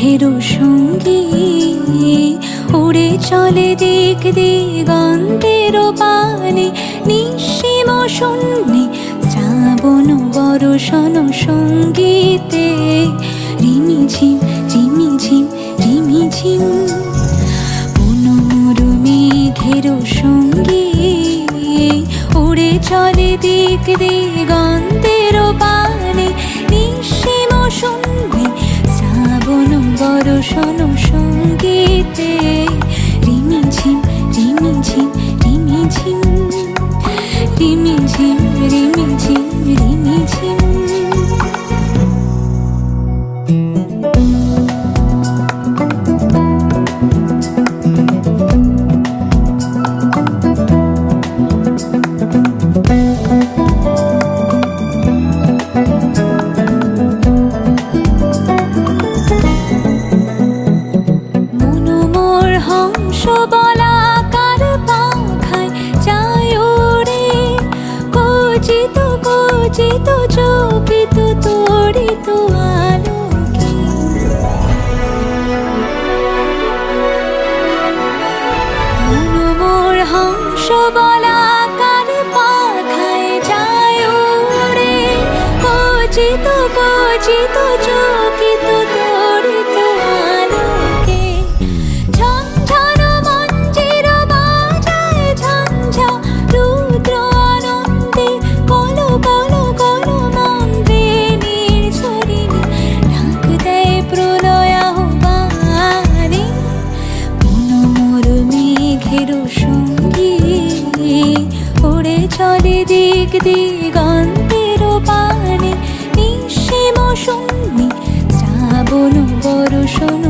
মেঘেরও সঙ্গী উড়ে চলে দিক দিগন্তেরও পানে, নিঃসীম শূন্যে শ্রাবণ বর্ষণ সঙ্গীতে রিমিঝিম রিমিঝিম রিমিঝিম। পুনমর মেঘেরও সঙ্গী উড়ে চলে দিক দিগন্তেরও পানে, নিঃসীম শূন্যে শ্রাবণ বর্ষণ সঙ্গীতে রিমিঝিম রিমিঝিম রিমিঝিম রিমিঝিম রিমিঝিম রিমিঝিম। বলাকার পাখায় যায় ওরে কচিত কচিত চকিত তড়িত আলোকে। মনোমোর হংস বলাকার পাখায় যায় ওরে কচিত কচিত চকিত তড়িত আলোকে। চলে দিক দিগন্তেরও পানে, নিঃসীম শূন্যে শ্রাবণ বর্ষণ